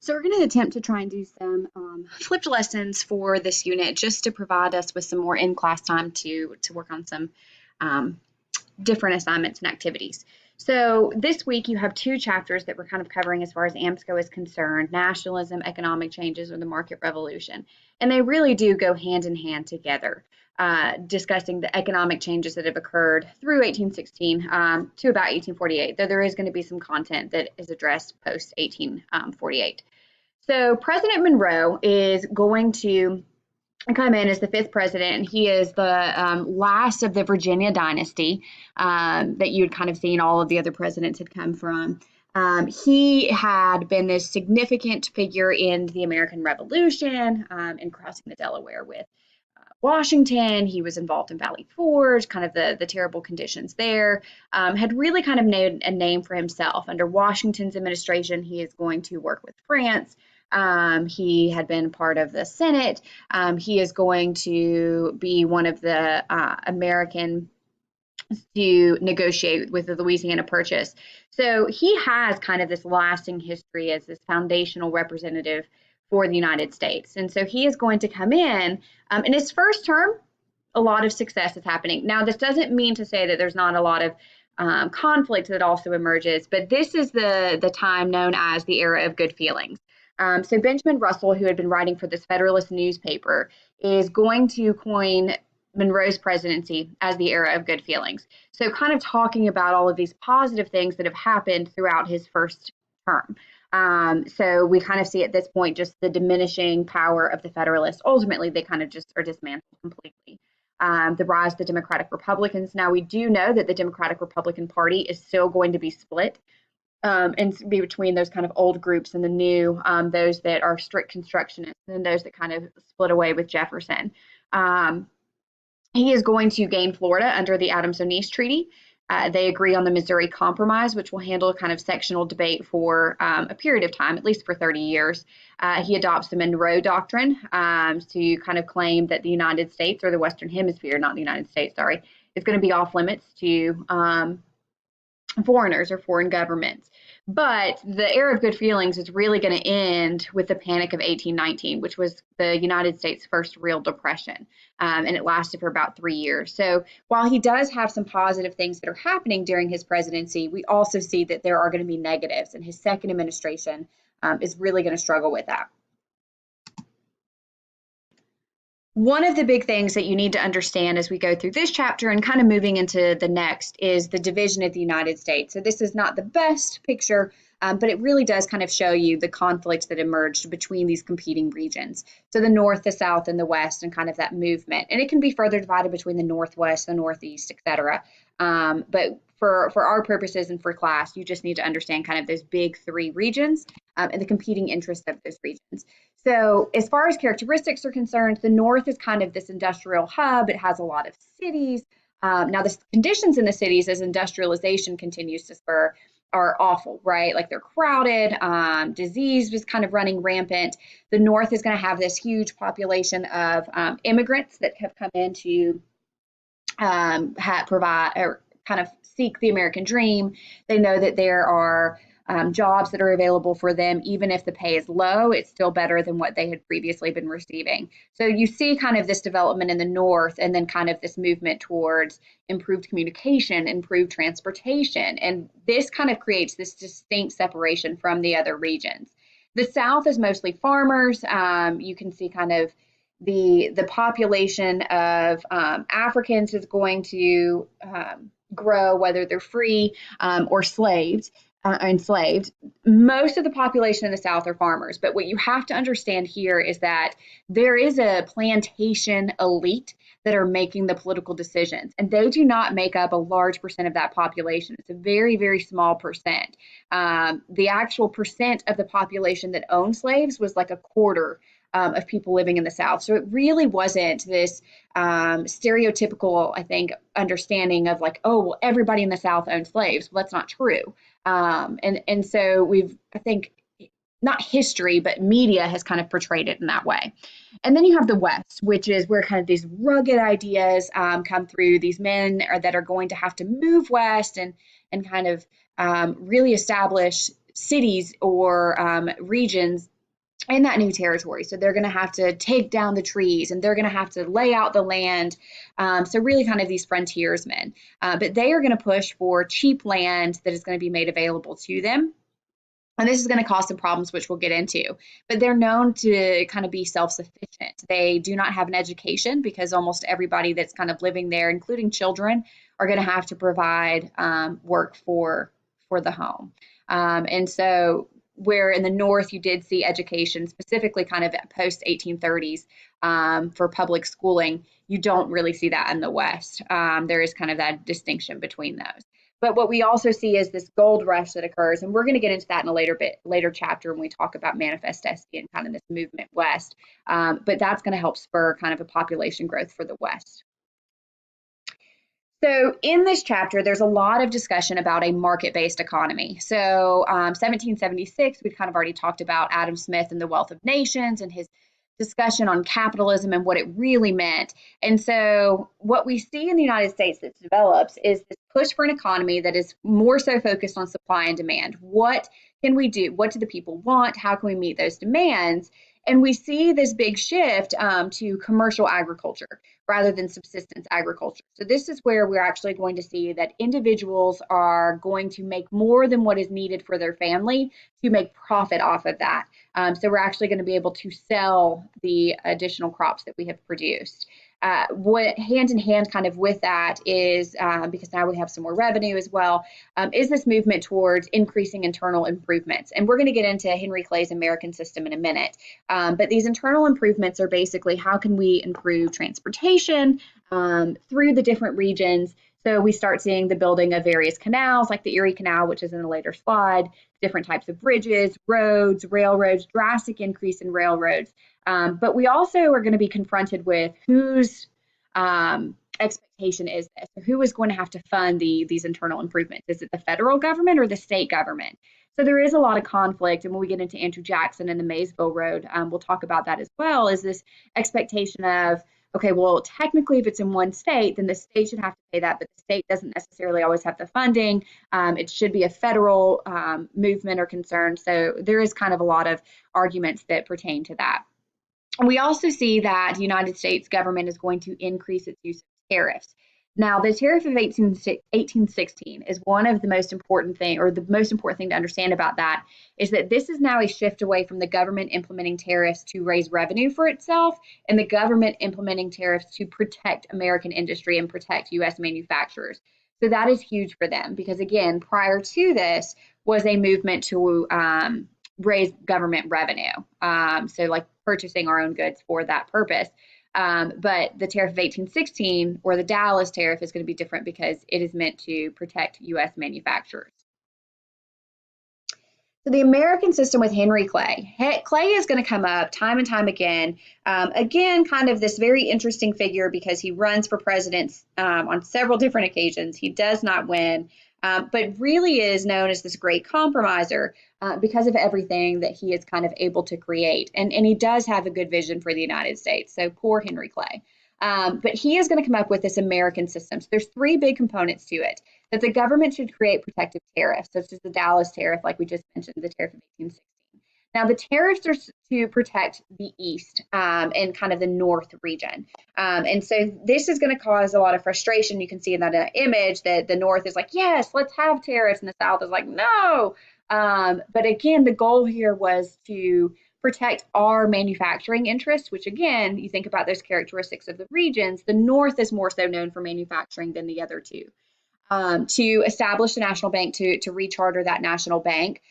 So we're going to attempt to try and do some flipped lessons for this unit just to provide us with some more in-class time to work on some um, different assignments and activities. So this week you have two chapters that we're kind of covering as far as AMSCO is concerned: nationalism, economic changes, or the market revolution. And they really do go hand in hand together, discussing the economic changes that have occurred through 1816 to about 1848, though there is going to be some content that is addressed post 1848. So President Monroe is going to come in as the fifth president, and he is the last of the Virginia dynasty that you'd kind of seen all of the other presidents had come from. He had been this significant figure in the American Revolution in crossing the Delaware with Washington. He was involved in Valley Forge, kind of the terrible conditions there. Had really kind of made a name for himself. Under Washington's administration, he is going to work with France. He had been part of the Senate. He is going to be one of the American to negotiate with the Louisiana Purchase. So he has kind of this lasting history as this foundational representative for the United States. And so he is going to come in his first term, a lot of success is happening. Now, this doesn't mean to say that there's not a lot of conflict that also emerges, but this is the time known as the era of good feelings. So Benjamin Russell, who had been writing for this Federalist newspaper, is going to coin Monroe's presidency as the era of good feelings. So kind of talking about all of these positive things that have happened throughout his first term. So we kind of see at this point just the diminishing power of the Federalists. Ultimately, they kind of just are dismantled completely. The rise of the Democratic Republicans. Now, we do know that the Democratic Republican Party is still going to be split and be between those kind of old groups and the new, those that are strict constructionists and those that kind of split away with Jefferson. He is going to gain Florida under the Adams-Onis Treaty. They agree on the Missouri Compromise, which will handle a kind of sectional debate for a period of time, at least for 30 years. He adopts the Monroe Doctrine to kind of claim that the United States, or the Western Hemisphere, not the United States, sorry, is going to be off limits to foreigners or foreign governments. But the era of good feelings is really going to end with the Panic of 1819, which was the United States' first real depression, and it lasted for about 3 years. So while he does have some positive things that are happening during his presidency, we also see that there are going to be negatives, and his second administration is really going to struggle with that. One of the big things that you need to understand as we go through this chapter and kind of moving into the next is the division of the United States. So this is not the best picture, but it really does kind of show you the conflicts that emerged between these competing regions. So the North, the South, and the West, and kind of that movement. And it can be further divided between the Northwest, the Northeast, etc. But for our purposes and for class, you just need to understand kind of those big three regions and the competing interests of those regions. So as far as characteristics are concerned, the North is kind of this industrial hub. It has a lot of cities. Now, the conditions in the cities as industrialization continues to spur are awful, right? Like they're crowded, disease was kind of running rampant. The North is going to have this huge population of immigrants that have come in to provide or kind of seek the American dream. They know that there are jobs that are available for them. Even if the pay is low, it's still better than what they had previously been receiving. So you see kind of this development in the North, and then kind of this movement towards improved communication, improved transportation. And this kind of creates this distinct separation from the other regions. The South is mostly farmers. You can see kind of the population of Africans is going to grow, whether they're free or enslaved. Most of the population in the South are farmers, but what you have to understand here is that there is a plantation elite that are making the political decisions, and they do not make up a large percent of that population. It's a very, very small percent. The actual percent of the population that owned slaves was like a quarter of people living in the South. So it really wasn't this stereotypical, I think, understanding of like, oh, well, everybody in the South owned slaves. Well, that's not true. And so I think, not history, but media has kind of portrayed it in that way. And then you have the West, which is where kind of these rugged ideas come through. These men that are going to have to move west and kind of really establish cities or regions in that new territory. So they're going to have to take down the trees and they're going to have to lay out the land. So really kind of these frontiersmen. But they are going to push for cheap land that is going to be made available to them. And this is going to cause some problems, which we'll get into. But they're known to kind of be self-sufficient. They do not have an education because almost everybody that's kind of living there, including children, are going to have to provide work for the home. And so where in the North you did see education, specifically kind of post 1830s for public schooling, you don't really see that in the West. There is kind of that distinction between those. But what we also see is this gold rush that occurs, and we're going to get into that in a later chapter when we talk about Manifest Destiny and kind of this movement west. But that's going to help spur kind of a population growth for the West. So in this chapter, there's a lot of discussion about a market-based economy. So 1776, we've kind of already talked about Adam Smith and the Wealth of Nations and his discussion on capitalism and what it really meant. And so what we see in the United States that develops is this push for an economy that is more so focused on supply and demand. What can we do? What do the people want? How can we meet those demands? And we see this big shift to commercial agriculture rather than subsistence agriculture. So this is where we're actually going to see that individuals are going to make more than what is needed for their family to make profit off of that. So we're actually going to be able to sell the additional crops that we have produced. What hand in hand kind of with that is, because now we have some more revenue as well, is this movement towards increasing internal improvements. And we're going to get into Henry Clay's American system in a minute. But these internal improvements are basically how can we improve transportation through the different regions. So we start seeing the building of various canals like the Erie Canal, which is in a later slide, different types of bridges, roads, railroads, drastic increase in railroads. But we also are going to be confronted with whose expectation is this? Or who is going to have to fund these internal improvements? Is it the federal government or the state government? So there is a lot of conflict. And when we get into Andrew Jackson and the Maysville Road, we'll talk about that as well, is this expectation of, okay, well, technically, if it's in one state, then the state should have to pay that, but the state doesn't necessarily always have the funding. It should be a federal movement or concern. So there is kind of a lot of arguments that pertain to that. And we also see that the United States government is going to increase its use of tariffs. Now, the tariff of 1816 is one of the most important thing, or the most important thing to understand about that is that this is now a shift away from the government implementing tariffs to raise revenue for itself and the government implementing tariffs to protect American industry and protect U.S. manufacturers. So that is huge for them because, again, prior to this was a movement to raise government revenue. So like purchasing our own goods for that purpose. But the tariff of 1816 or the Dallas tariff is going to be different because it is meant to protect U.S. manufacturers. So the American system with Henry Clay. Clay is going to come up time and time again. Again, kind of this very interesting figure because he runs for president on several different occasions. He does not win, but really is known as this great compromiser because of everything that he is kind of able to create. And he does have a good vision for the United States. So poor Henry Clay. But he is going to come up with this American system. So there's three big components to it. That the government should create protective tariffs, such as the Dallas tariff, like we just mentioned, the tariff of 1816. Now, the tariffs are to protect the East and kind of the North region. And so this is going to cause a lot of frustration. You can see in that image that the North is like, yes, let's have tariffs. And the South is like, no. But again, the goal here was to protect our manufacturing interests, which again, you think about those characteristics of the regions, the North is more so known for manufacturing than the other two. To establish the national bank, to recharter that national bank.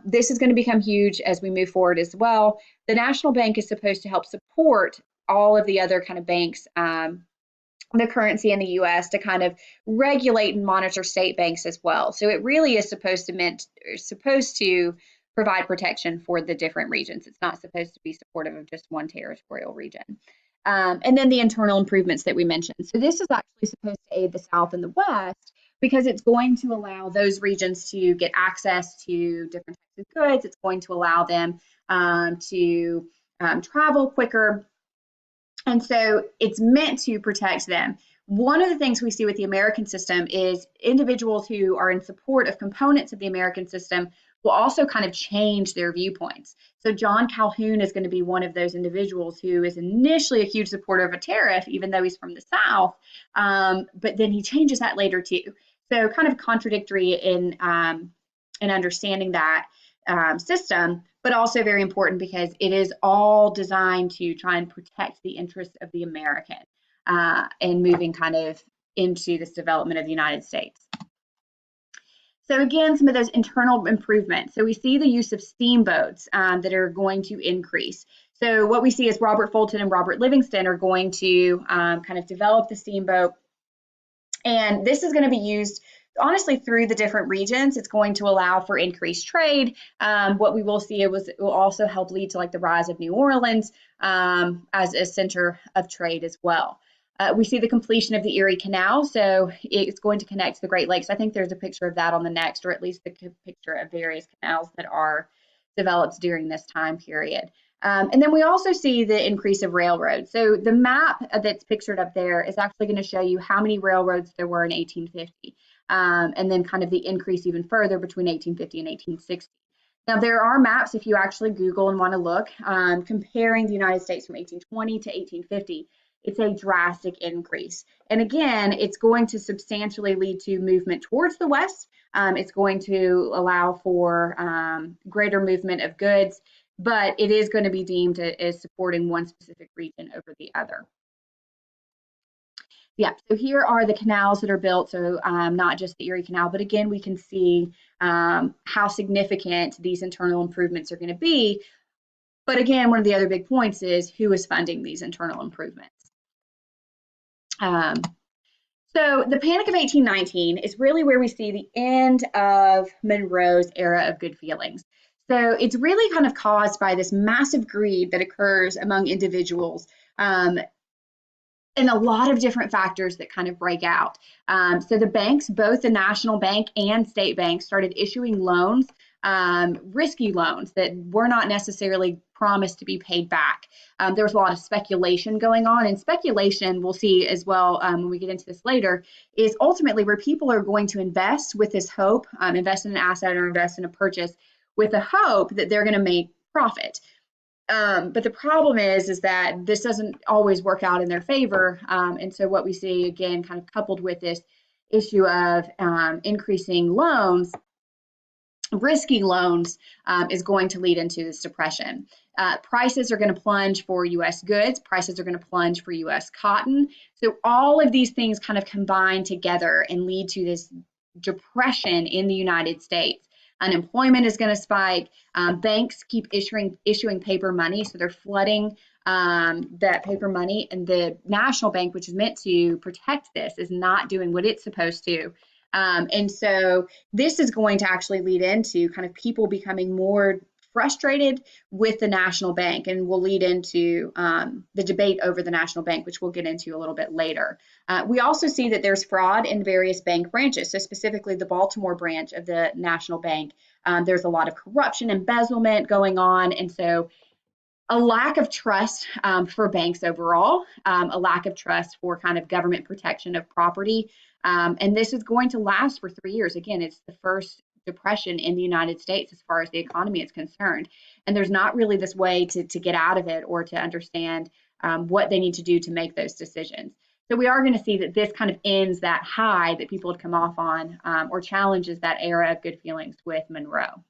This is going to become huge as we move forward as well. The national bank is supposed to help support all of the other kind of banks, the currency in the U.S. to kind of regulate and monitor state banks as well. So it really is supposed to provide protection for the different regions. It's not supposed to be supportive of just one territorial region. And then the internal improvements that we mentioned. So this is actually supposed to aid the South and the West because it's going to allow those regions to get access to different types of goods. It's going to allow them to travel quicker. And so it's meant to protect them. One of the things we see with the American system is individuals who are in support of components of the American system will also kind of change their viewpoints. So John Calhoun is going to be one of those individuals who is initially a huge supporter of a tariff, even though he's from the South, but then he changes that later too. So kind of contradictory in understanding that system, but also very important because it is all designed to try and protect the interests of the American and moving kind of into this development of the United States. So again, some of those internal improvements. So we see the use of steamboats that are going to increase. So what we see is Robert Fulton and Robert Livingston are going to kind of develop the steamboat. And this is going to be used honestly through the different regions. It's going to allow for increased trade. What we will see it will also help lead to like the rise of New Orleans as a center of trade as well. We see the completion of the Erie Canal, so it's going to connect the Great Lakes. I think there's a picture of that on the next, or at least the picture of various canals that are developed during this time period. And then we also see the increase of railroads. So the map that's pictured up there is actually going to show you how many railroads there were in 1850, and then kind of the increase even further between 1850 and 1860. Now, there are maps, if you actually Google and want to look, comparing the United States from 1820 to 1850. It's a drastic increase. And again, it's going to substantially lead to movement towards the west. It's going to allow for greater movement of goods, but it is going to be deemed as supporting one specific region over the other. Yeah, so here are the canals that are built, so not just the Erie Canal, but again, we can see how significant these internal improvements are going to be. But again, one of the other big points is who is funding these internal improvements. So the Panic of 1819 is really where we see the end of Monroe's era of good feelings. So it's really kind of caused by this massive greed that occurs among individuals and a lot of different factors that kind of break out. So the banks, both the national bank and state banks, started issuing loans, risky loans that were not necessarily promised to be paid back. There was a lot of speculation going on, and speculation, we'll see as well when we get into this later, is ultimately where people are going to invest with this hope, invest in an asset or invest in a purchase with a hope that they're going to make profit. But the problem is that this doesn't always work out in their favor. And so what we see, again, kind of coupled with this issue of increasing loans, risky loans, is going to lead into this depression. Prices are going to plunge for U.S. goods. Prices are going to plunge for U.S. cotton. So all of these things kind of combine together and lead to this depression in the United States. Unemployment is going to spike. Banks keep issuing paper money, so they're flooding that paper money. And the national bank, which is meant to protect this, is not doing what it's supposed to. And so this is going to actually lead into kind of people becoming more frustrated with the national bank, and will lead into the debate over the national bank, which we'll get into a little bit later. We also see that there's fraud in various bank branches. So specifically the Baltimore branch of the national bank, there's a lot of corruption, embezzlement going on. And so a lack of trust for banks overall, a lack of trust for kind of government protection of property. And this is going to last for 3 years. Again, it's the first depression in the United States as far as the economy is concerned. And there's not really this way to get out of it or to understand what they need to do to make those decisions. So we are going to see that this kind of ends that high that people had come off on, or challenges that era of good feelings with Monroe.